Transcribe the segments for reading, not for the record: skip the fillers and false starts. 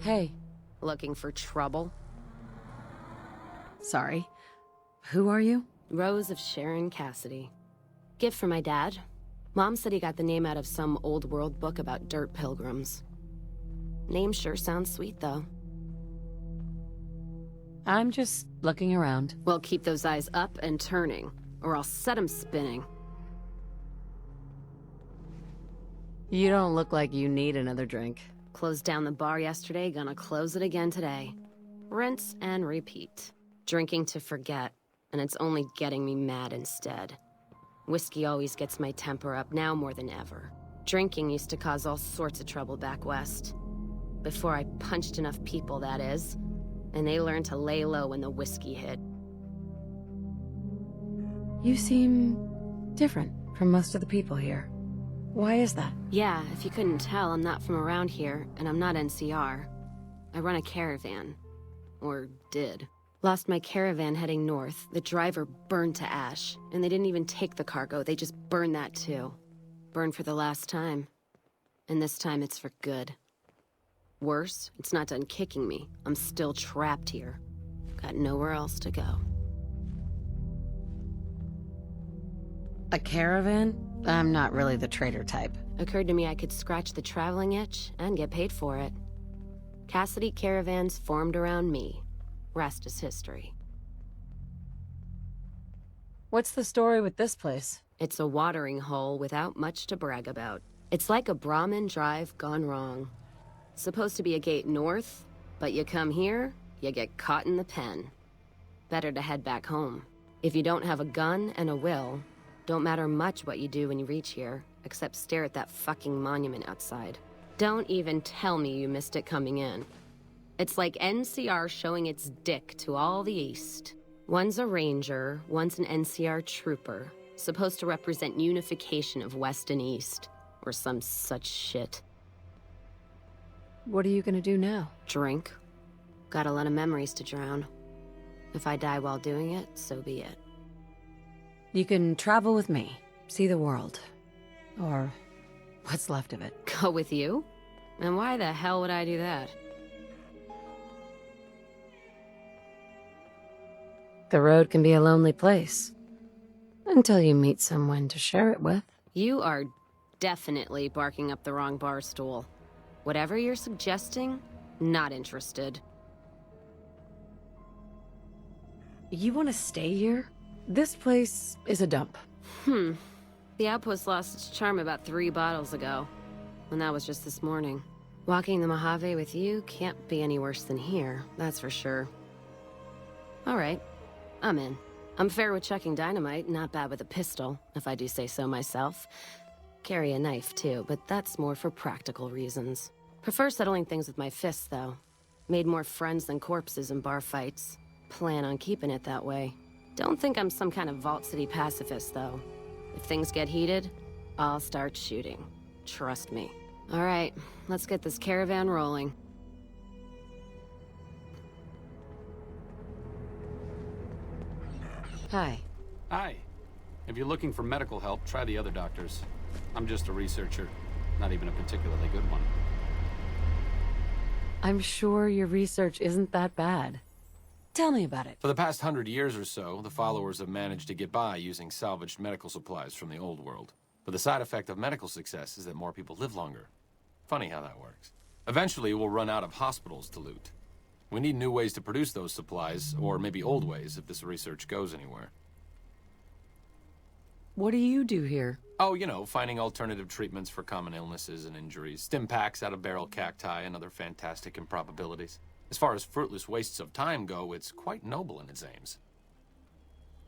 Hey. Looking for trouble? Sorry. Who are you? Rose of Sharon Cassidy. Gift from my dad. Mom said he got the name out of some old world book about dirt pilgrims. Name sure sounds sweet, though. I'm just looking around. Well, keep those eyes up and turning, or I'll set 'em spinning. You don't look like you need another drink. Closed down the bar yesterday, gonna close it again today. Rinse and repeat. Drinking to forget, and it's only getting me mad instead. Whiskey always gets my temper up, now more than ever. Drinking used to cause all sorts of trouble back west. Before I punched enough people, that is. And they learned to lay low when the whiskey hit. You seem different from most of the people here. Why is that? Yeah, if you couldn't tell, I'm not from around here, and I'm not NCR. I run a caravan. Or did. Lost my caravan heading north. The driver burned to ash. And they didn't even take the cargo, they just burned that too. Burned for the last time. And this time it's for good. Worse, it's not done kicking me. I'm still trapped here. Got nowhere else to go. A caravan? I'm not really the trader type. Occurred to me I could scratch the traveling itch and get paid for it. Cassidy caravans formed around me. Rest is history. What's the story with this place? It's a watering hole without much to brag about. It's like a Brahmin drive gone wrong. Supposed to be a gate north, but you come here, you get caught in the pen. Better to head back home. If you don't have a gun and a will, don't matter much what you do when you reach here, except stare at that fucking monument outside. Don't even tell me you missed it coming in. It's like NCR showing its dick to all the East. One's a ranger, one's an NCR trooper, supposed to represent unification of West and East, or some such shit. What are you gonna do now? Drink. Got a lot of memories to drown. If I die while doing it, so be it. You can travel with me, see the world. Or what's left of it. Go with you? And why the hell would I do that? The road can be a lonely place. Until you meet someone to share it with. You are definitely barking up the wrong bar stool. Whatever you're suggesting, not interested. You want to stay here? This place is a dump. The outpost lost its charm about 3 bottles ago. And that was just this morning. Walking the Mojave with you can't be any worse than here, that's for sure. Alright, I'm in. I'm fair with chucking dynamite, not bad with a pistol, if I do say so myself. Carry a knife, too, but that's more for practical reasons. Prefer settling things with my fists, though. Made more friends than corpses in bar fights. Plan on keeping it that way. Don't think I'm some kind of Vault City pacifist, though. If things get heated, I'll start shooting. Trust me. All right, let's get this caravan rolling. Hi. Hi. If you're looking for medical help, try the other doctors. I'm just a researcher, not even a particularly good one. I'm sure your research isn't that bad. Tell me about it. For the past 100 years or so, the followers have managed to get by using salvaged medical supplies from the old world. But the side effect of medical success is that more people live longer. Funny how that works. Eventually, we'll run out of hospitals to loot. We need new ways to produce those supplies, or maybe old ways if this research goes anywhere. What do you do here? Oh, you know, finding alternative treatments for common illnesses and injuries, stim packs out of barrel cacti, and other fantastic improbabilities. As far as fruitless wastes of time go, it's quite noble in its aims.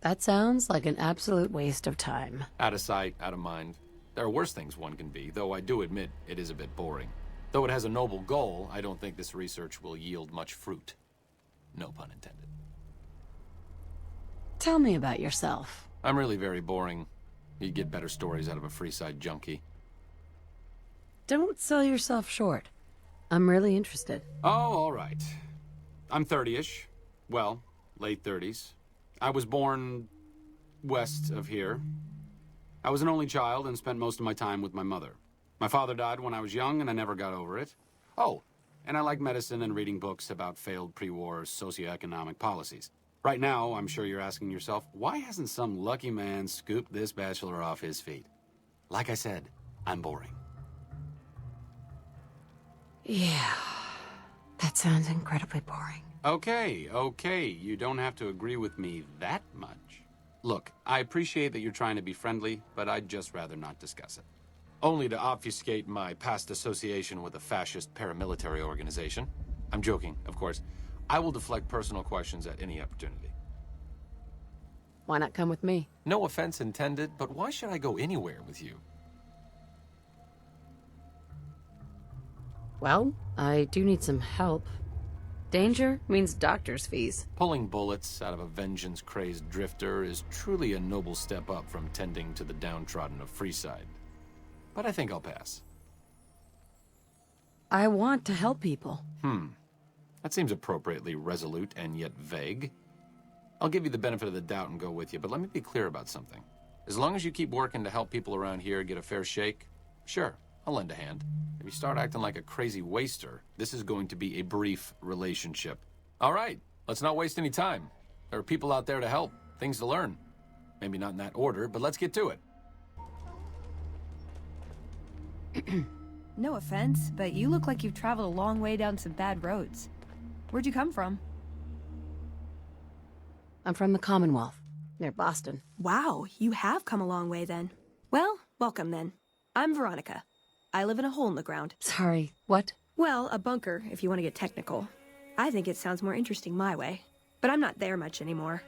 That sounds like an absolute waste of time. Out of sight, out of mind. There are worse things one can be, though I do admit it is a bit boring. Though it has a noble goal, I don't think this research will yield much fruit. No pun intended. Tell me about yourself. I'm really very boring. You'd get better stories out of a Freeside junkie. Don't sell yourself short. I'm really interested. Oh, all right. I'm 30-ish. Well, late 30s. I was born west of here. I was an only child and spent most of my time with my mother. My father died when I was young and I never got over it. Oh, And I like medicine and reading books about failed pre-war socioeconomic policies. Right now, I'm sure you're asking yourself, why hasn't some lucky man scooped this bachelor off his feet? Like I said, I'm boring. Yeah, that sounds incredibly boring. Okay, you don't have to agree with me that much. Look, I appreciate that you're trying to be friendly, but I'd just rather not discuss it. Only to obfuscate my past association with a fascist paramilitary organization. I'm joking, of course. I will deflect personal questions at any opportunity. Why not come with me? No offense intended, but why should I go anywhere with you? Well, I do need some help. Danger means doctor's fees. Pulling bullets out of a vengeance-crazed drifter is truly a noble step up from tending to the downtrodden of Freeside. But I think I'll pass. I want to help people. That seems appropriately resolute and yet vague. I'll give you the benefit of the doubt and go with you, but let me be clear about something. As long as you keep working to help people around here get a fair shake, sure, I'll lend a hand. If you start acting like a crazy waster, this is going to be a brief relationship. All right, let's not waste any time. There are people out there to help, things to learn. Maybe not in that order, but let's get to it. No offense, but you look like you've traveled a long way down some bad roads. Where'd you come from? I'm from the Commonwealth, near Boston. Wow, you have come a long way then. Well, welcome then. I'm Veronica. I live in a hole in the ground. Sorry, what? Well, a bunker, if you want to get technical. I think it sounds more interesting my way. But I'm not there much anymore.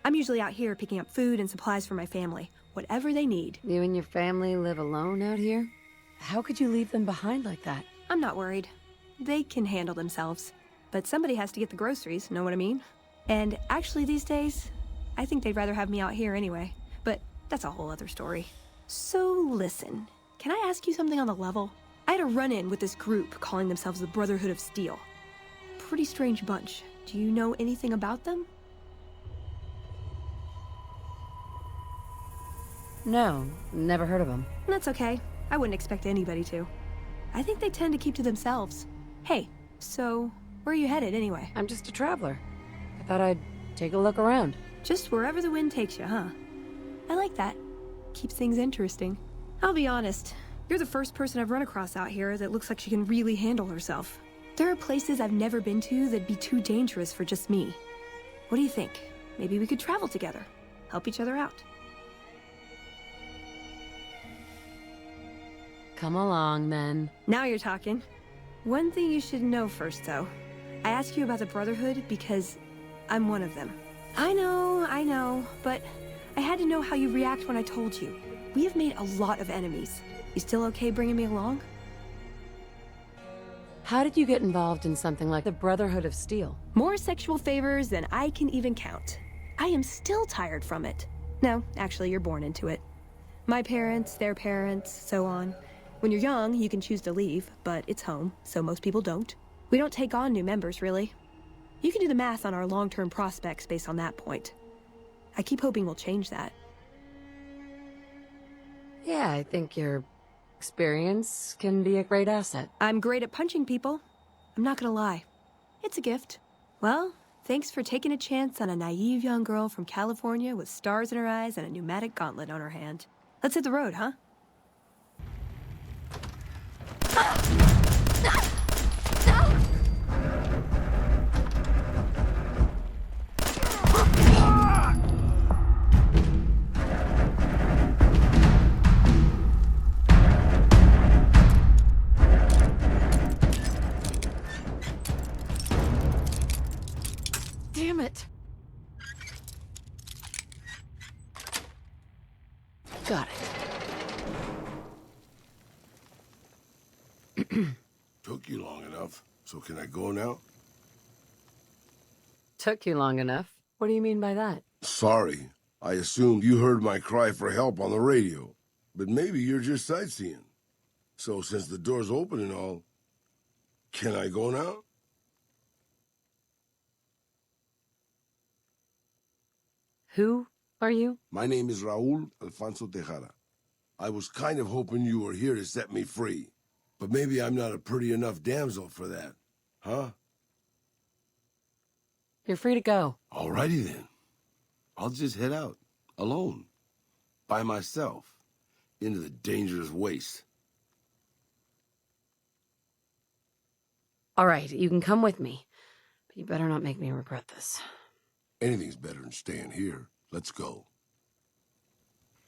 I'm usually out here picking up food and supplies for my family, whatever they need. You and your family live alone out here? How could you leave them behind like that? I'm not worried. They can handle themselves. But somebody has to get the groceries, know what I mean? And actually these days, I think they'd rather have me out here anyway. But that's a whole other story. So listen, can I ask you something on the level? I had a run-in with this group calling themselves the Brotherhood of Steel. Pretty strange bunch. Do you know anything about them? No, never heard of them. That's okay. I wouldn't expect anybody to. I think they tend to keep to themselves. Hey, so where are you headed anyway? I'm just a traveler. I thought I'd take a look around. Just wherever the wind takes you, huh? I like that. Keeps things interesting. I'll be honest, you're the first person I've run across out here that looks like she can really handle herself. There are places I've never been to that'd be too dangerous for just me. What do you think? Maybe we could travel together, help each other out. Come along, then. Now you're talking. One thing you should know first, though. I ask you about the Brotherhood because I'm one of them. I know, but I had to know how you react when I told you. We have made a lot of enemies. You still okay bringing me along? How did you get involved in something like the Brotherhood of Steel? More sexual favors than I can even count. I am still tired from it. No, actually, you're born into it. My parents, their parents, so on. When you're young, you can choose to leave, but it's home, so most people don't. We don't take on new members, really. You can do the math on our long-term prospects based on that point. I keep hoping we'll change that. Yeah, I think your experience can be a great asset. I'm great at punching people. I'm not gonna lie. It's a gift. Well, thanks for taking a chance on a naive young girl from California with stars in her eyes and a pneumatic gauntlet on her hand. Let's hit the road, huh? Damn it. Got it. Took you long enough, so can I go now? Took you long enough. What do you mean by that? Sorry, I assumed you heard my cry for help on the radio. But maybe you're just sightseeing. So since the door's open and all, can I go now? Who are you? My name is Raul Alfonso Tejada. I was kind of hoping you were here to set me free. But maybe I'm not a pretty enough damsel for that. Huh? You're free to go. Alrighty then. I'll just head out, alone, by myself, into the dangerous waste. All right, you can come with me. But you better not make me regret this. Anything's better than staying here. Let's go.